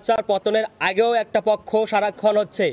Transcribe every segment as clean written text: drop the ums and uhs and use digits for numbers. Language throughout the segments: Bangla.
স্বৈরাচার পতনের আগেও একটা পক্ষ সারাক্ষণ হচ্ছে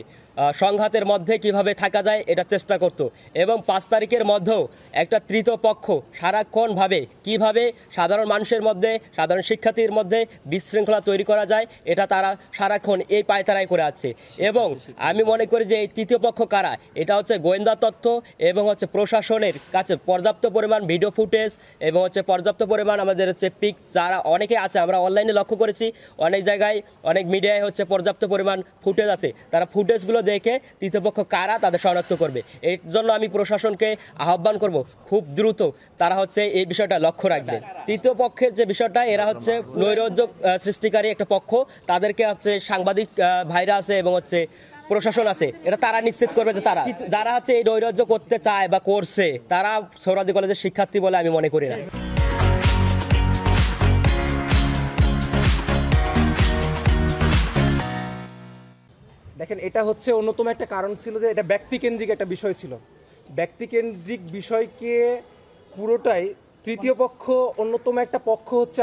সংঘাতের মধ্যে কিভাবে থাকা যায় এটা চেষ্টা করত এবং 5 তারিখের মধ্যেও একটা তৃতীয় পক্ষ সারাক্ষণভাবে কিভাবে সাধারণ মানুষের মধ্যে সাধারণ শিক্ষার্থীর মধ্যে বিশৃঙ্খলা তৈরি করা যায় এটা তারা সারাক্ষণ এই পায়তারাই করে আছে। এবং আমি মনে করি যে এই তৃতীয় পক্ষ কারা, এটা হচ্ছে গোয়েন্দা তথ্য এবং হচ্ছে প্রশাসনের কাছে পর্যাপ্ত পরিমাণ ভিডিও ফুটেজ এবং হচ্ছে পর্যাপ্ত পরিমাণ আমাদের হচ্ছে পিক যারা অনেকে আছে, আমরা অনলাইনে লক্ষ্য করেছি অনেক জায়গায় অনেক মিডিয়ায় হচ্ছে পর্যাপ্ত পরিমাণ ফুটেজ আছে, তারা ফুটেজগুলো দেখে তৃতীয় পক্ষ কারা তাদের শনাক্ত করবে। এর জন্য আমি প্রশাসনকে আহ্বান করব খুব দ্রুত তারা হচ্ছে এই বিষয়টা লক্ষ্য রাখবে। তৃতীয় পক্ষের যে বিষয়টা, এরা হচ্ছে নৈরাজ্য সৃষ্টিকারী একটা পক্ষ, তাদেরকে হচ্ছে সাংবাদিক ভাইরা আছে এবং হচ্ছে প্রশাসন আছে, এটা তারা নিশ্চিত করবে যে তারা যারা হচ্ছে এই নৈরাজ্য করতে চায় বা করছে তারা সোহরাওয়ার্দী কলেজের শিক্ষার্থী বলে আমি মনে করি না। দেখেন, এটা হচ্ছে অন্যতম একটা কারণ ছিল যে এটা ব্যক্তিকেন্দ্রিক একটা বিষয় ছিল। ব্যক্তিকেন্দ্রিক বিষয়কে পুরোটাই তৃতীয় পক্ষ, অন্যতম একটা পক্ষ হচ্ছে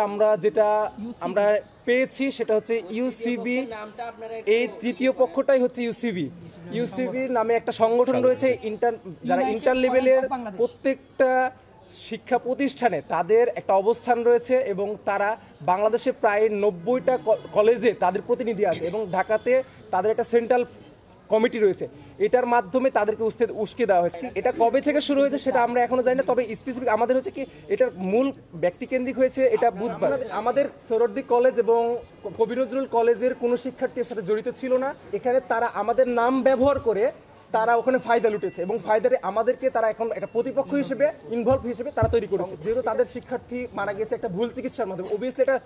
আমরা পেয়েছি সেটা হচ্ছে ইউসিবি। এই তৃতীয় পক্ষটাই হচ্ছে ইউসিবি নামে একটা সংগঠন রয়েছে, যারা ইন্টার লেভেলের প্রত্যেকটা শিক্ষা প্রতিষ্ঠানে তাদের একটা অবস্থান রয়েছে এবং তারা বাংলাদেশে প্রায় 90টা কলেজে তাদের প্রতিনিধি আছে এবং ঢাকাতে তাদের একটা সেন্ট্রাল কমিটি রয়েছে। এটার মাধ্যমে তাদেরকে উস্কে দেওয়া হয়েছে। এটা কবে থেকে শুরু হয়েছে সেটা আমরা এখনো জানি না, তবে স্পেসিফিক আমাদের হচ্ছে কি এটার মূল ব্যক্তিকেন্দ্রিক হয়েছে এটা বুধবার। আমাদের সোহরাওয়ার্দী কলেজ এবং কবি নজরুল কলেজের কোনো শিক্ষার্থীর সাথে জড়িত ছিল না। এখানে তারা আমাদের নাম ব্যবহার করে তারা ওখানে ফায়দা লুটেছে এবং ফায়দারে আমাদেরকে তারা এখন একটা প্রতিপক্ষ হিসেবে ইনভলভ হিসেবে তারা তৈরি করেছে। যেহেতু তাদের শিক্ষার্থী মারা গেছে একটা ভুল চিকিৎসার মাধ্যমে, অবভিয়াসলি এটা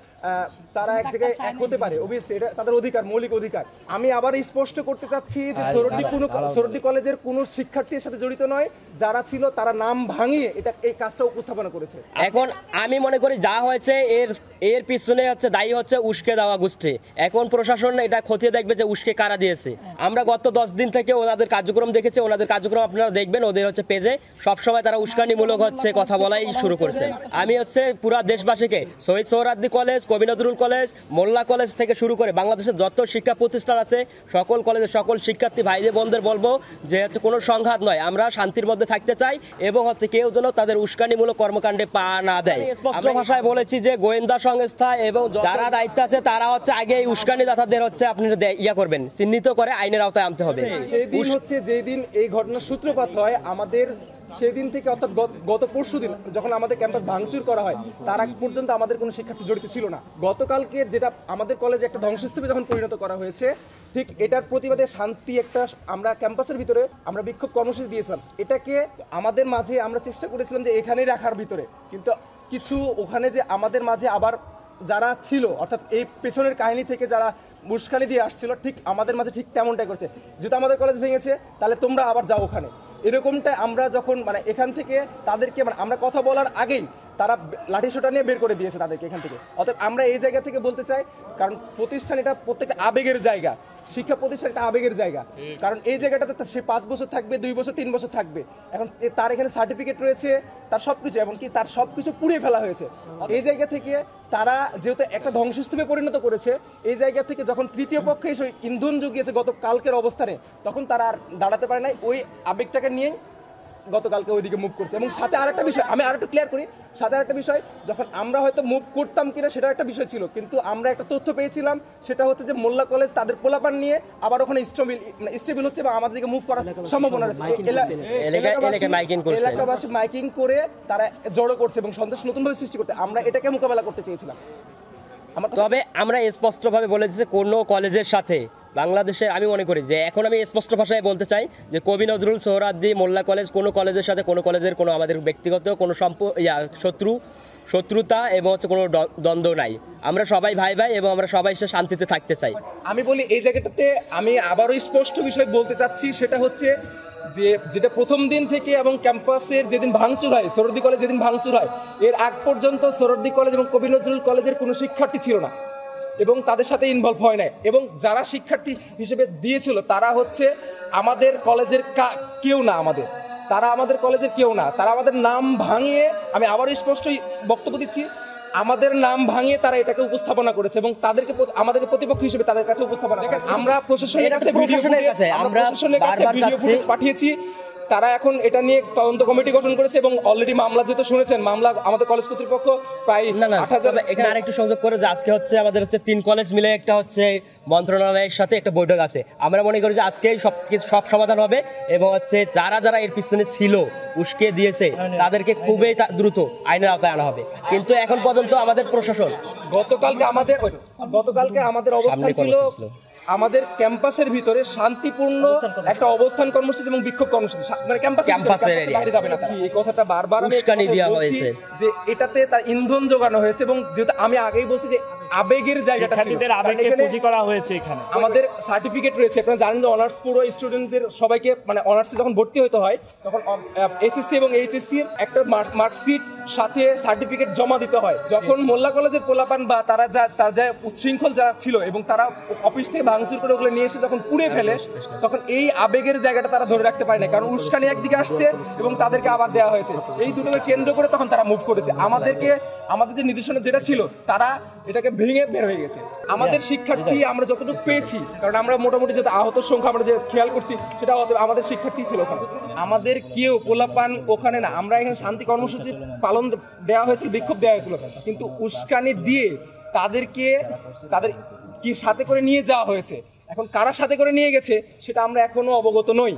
তারা এক জায়গায় এক হতে পারে, অবভিয়াসলি এটা তাদের অধিকার, মৌলিক অধিকার। আমি আবার স্পষ্ট করতে চাচ্ছি যে সোহরাওয়ার্দী কলেজের কোনো শিক্ষার্থীর সাথে জড়িত নয়, যারা ছিল তারা নাম ভাঙিয়ে এই কাজটা উপস্থাপনা করেছে। এখন আমি মনে করি যা হয়েছে এর পিছনে হচ্ছে দায়ী হচ্ছে উস্কে দেওয়া গোষ্ঠী। এখন প্রশাসন এটা খতিয়ে দেখবে যে উস্কে কারা দিয়েছে। আমরা গত 10 দিন থেকে ওনাদের কার্যক্রম দেখেছি, ওনাদের কার্যক্রম আপনারা দেখবেন ওদের হচ্ছে পেজে সবসময় তারা উস্কানিমূলক হচ্ছে কথা বলাই শুরু করছে। আমি হচ্ছে পুরা দেশবাসীকে শহীদ সোহরাওয়ার্দী কলেজ, কবি নজরুল কলেজ, মোল্লা কলেজ থেকে শুরু করে বাংলাদেশের যত শিক্ষা প্রতিষ্ঠান আছে সকল কলেজের সকল শিক্ষার্থী ভাইদের বোনদের বলবো যে হচ্ছে কোনো সংঘাত নয়, আমরা শান্তির মধ্যে থাকতে চাই এবং হচ্ছে কেউ যেন তাদের উস্কানিমূলক কর্মকাণ্ডে পা না দেয়। স্পষ্ট ভাষায় বলেছি যে গোয়েন্দা সংস্থা এবং যারা দায়িত্ব আছে তারা হচ্ছে আগে এই উস্কানিদাতাদের হচ্ছে আপনি করবেন, চিহ্নিত করে আইনের আওতায় আনতে হবে। সেদিন হচ্ছে যেদিন এই ঘটনার সূত্রপাত হয় আমাদের সেদিন থেকে, অর্থাৎ গত পরশুদিন যখন আমাদের ক্যাম্পাস ভাঙচুর করা হয় তার আগ পর্যন্ত আমাদের কোনো শিক্ষার্থী জড়িত ছিল না। গতকালকে যেটা আমাদের কলেজে একটা ধ্বংসস্তূপে যখন পরিণত করা হয়েছে, ঠিক এটার প্রতিবাদে শান্তি একটা আমরা ক্যাম্পাসের ভিতরে আমরা বিক্ষোভ কর্মসূচি দিয়েছিলাম। এটাকে আমাদের মাঝে আমরা চেষ্টা করেছিলাম যে এখানেই রাখার ভিতরে, কিন্তু কিছু ওখানে যে আমাদের মাঝে আবার যারা ছিল, অর্থাৎ এই পেছনের কাহিনী থেকে যারা মুস্কানি দিয়ে আসছিল, ঠিক আমাদের মাঝে ঠিক তেমনটাই করছে। যেহেতু আমাদের কলেজ ভেঙেছে তাহলে তোমরা আবার যাও ওখানে, এরকমটা আমরা যখন এখান থেকে তাদেরকে আমরা কথা বলার আগেই তারা লাঠিসোঁটা নিয়ে বের করে দিয়েছে তাদেরকে এখান থেকে। অর্থাৎ আমরা এই জায়গা থেকে বলতে চাই, কারণ প্রতিষ্ঠান এটা প্রত্যেকটা আবেগের জায়গা, শিক্ষা প্রতিষ্ঠান একটা আবেগের জায়গা। কারণ এই জায়গাটাতে সে 5 বছর থাকবে, 2 বছর 3 বছর থাকবে। এখন তার এখানে সার্টিফিকেট রয়েছে, তার সবকিছু, এবং কি তার সবকিছু পুড়িয়ে ফেলা হয়েছে। এই জায়গা থেকে তারা যেহেতু একটা ধ্বংসস্তূপে পরিণত করেছে, এই জায়গা থেকে যখন তৃতীয় পক্ষে এসে ইন্ধন জুগিয়েছে গত কালকের অবস্থানে, তখন তারা আর দাঁড়াতে পারে নাই, ওই আবেগটাকে নিয়েই গতকালকে ওইদিকে মুভ করছে। এবং সাথে আরেকটা বিষয় আমি আরেকটু ক্লিয়ার করি, সাথে আরেকটা বিষয়, যখন আমরা হয়তো মুভ করতাম কিনা সেটা একটা বিষয় ছিল, কিন্তু আমরা একটা তথ্য পেয়েছিলাম, সেটা হচ্ছে যে মোল্লা কলেজ তাদের পোলাপান নিয়ে আবার ওখানে স্টেবল হচ্ছে এবং আমাদের দিকে মুভ করার সম্ভাবনা রয়েছে। এলাকাবাসী মাইকিং করে তারা জড়ো করছে এবং সন্ত্রাস নতুনভাবে সৃষ্টি করতে, আমরা এটাকে মোকাবেলা করতে চেয়েছিলাম। তবে আমরা স্পষ্টভাবে বলেছি যে কোনো কলেজের সাথে বাংলাদেশে, আমি মনে করি যে এখন আমি স্পষ্ট ভাষায় বলতে চাই যে কবি নজরুল, সোহরাওয়ার্দী, মোল্লা কলেজ, কোনো কলেজের সাথে কোনো কলেজের কোনো আমাদের ব্যক্তিগত কোনো শত্রুতা এবং হচ্ছে কোনো দ্বন্দ্ব নাই। আমরা সবাই ভাই ভাই এবং আমরা সবাই শান্তিতে থাকতে চাই। আমি বলি এই জায়গাটাতে আমি আবারও স্পষ্ট বিষয় বলতে চাচ্ছি, সেটা হচ্ছে যে যেটা প্রথম দিন থেকে এবং ক্যাম্পাসের যেদিন ভাঙচুর হয়, সোহরাওয়ার্দী কলেজ যেদিন ভাঙচুর হয়, এর আগ পর্যন্ত সোহরাওয়ার্দী কলেজ এবং কবি নজরুল কলেজের কোনো শিক্ষার্থী ছিল না এবং তাদের সাথে ইনভলভ হয় নাই। এবং যারা শিক্ষার্থী হিসেবে দিয়েছিল তারা হচ্ছে আমাদের কলেজের কেউ না, তারা আমাদের কলেজের কেউ না, তারা আমাদের নাম ভাঙিয়ে, আমি আবার স্পষ্ট বক্তব্য দিচ্ছি, আমাদের নাম ভাঙিয়ে তারা এটাকে উপস্থাপনা করেছে এবং আমাদেরকে প্রতিপক্ষ হিসেবে তাদের কাছে উপস্থাপনা করেছে। আমরা প্রশাসনের কাছে ভিডিও ফুটেজ পাঠিয়েছি। তারা এখন এটা নিয়ে তদন্ত কমিটি গঠন করেছে এবং অলরেডি মামলা যেহেতু শুনেছেন, মামলা আমাদের কলেজ কর্তৃপক্ষ প্রায় ৮,০০০। এখানে আরেকটু সংযোগ করে যে আজকে হচ্ছে আমাদের হচ্ছে 3 কলেজ মিলে একটা হচ্ছে মন্ত্রণালয়ের সাথে একটা বৈঠক আছে। আমরা মনে করি যে আজকে সব সমাধান হবে এবং হচ্ছে যারা এর পিছনে ছিল, উস্কে দিয়েছে, তাদেরকে খুবই দ্রুত আইনের আওতায় আনা হবে। কিন্তু এখন পর্যন্ত আমাদের প্রশাসন গতকালকে আমাদের অবস্থান ছিল আমাদের ক্যাম্পাসের ভিতরে শান্তিপূর্ণ একটা অবস্থান কর্মসূচি এবং বিক্ষোভ কর্মসূচি, মানে ক্যাম্পাসের বাইরে যাবে না। এই কথাটা বারবার উস্কানি দেওয়া হয়েছে যে এটাতে তার ইন্ধন যোগানো হয়েছে এবং যেহেতু আমি আগেই বলছি যে আবেগের জায়গাটা ছিল, আমাদের সার্টিফিকেট রয়েছে। আপনারা জানেন যে অনার্স পুরো স্টুডেন্টদের সবাইকে মানে অনার্সে যখন ভর্তি হতে হয় তখন এসএসসি এবং এইচএসসি এর একটা মার্কশিট সাথে সার্টিফিকেট জমা দিতে হয়। যখন মোল্লা কলেজের পোলাপান বা তারা উচ্ছৃঙ্খল যারা ছিল এবং তারা অফিস থেকে ভাঙচুর করে ওগুলো নিয়ে এসে যখন পুড়ে ফেলে, তখন এই আবেগের জায়গাটা তারা ধরে রাখতে পারে না, কারণ উস্কানি একদিকে আসছে এবং তাদেরকে আবার দেওয়া হয়েছে। এই দুটোকে কেন্দ্র করে তখন তারা মুভ করেছে। আমাদের যে নির্দেশনা যেটা ছিল তারা এটাকে ভেঙে বের হয়ে গেছে। আমাদের শিক্ষার্থী আমরা যতটুকু পেয়েছি, কারণ আমরা মোটামুটি যত আহত সংখ্যা আমরা যে খেয়াল করছি সেটা আমাদের শিক্ষার্থী ছিল ওখানে। আমাদের কেউ পোলাপান ওখানে না, আমরা এখানে শান্তি কর্মসূচি পালন দেওয়া হয়েছিল, বিক্ষোভ দেওয়া হয়েছিল, কিন্তু উস্কানি দিয়ে তাদের কি সাথে করে নিয়ে যাওয়া হয়েছে। এখন কারা সাথে করে নিয়ে গেছে সেটা আমরা এখনো অবগত নই।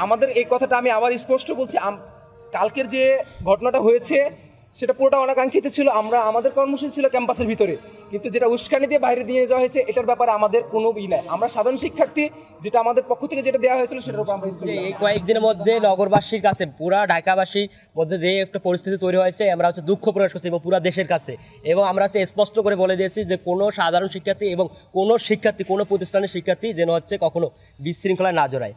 আমাদের এই কথাটা আমি আবার স্পষ্ট বলছি, কালকের যে ঘটনাটা হয়েছে সেটা পুরোটা অনাকাঙ্ক্ষিত ছিল। আমাদের কর্মসূচি ছিল ক্যাম্পাসের ভিতরে, কিন্তু যেটা উস্কানি দিয়ে বাইরে নিয়ে যাওয়া হয়েছে এটার ব্যাপারে আমাদের কোনো নাই। আমরা সাধারণ শিক্ষার্থী, যেটা আমাদের পক্ষ থেকে যেটা দেওয়া হয়েছিল সেটার উপর আমরা এই কয়েকদিনের মধ্যে নগরবাসীর কাছে, পুরা ঢাকাবাসীর মধ্যে যে একটা পরিস্থিতি তৈরি হয়েছে, আমরা হচ্ছে দুঃখ প্রকাশ করছি এবং পুরা দেশের কাছে, এবং আমরা হচ্ছে স্পষ্ট করে বলে দিয়েছি যে কোনো সাধারণ শিক্ষার্থী এবং কোনো প্রতিষ্ঠানের শিক্ষার্থী যেন হচ্ছে কখনো বিশৃঙ্খলায় না জড়ায়।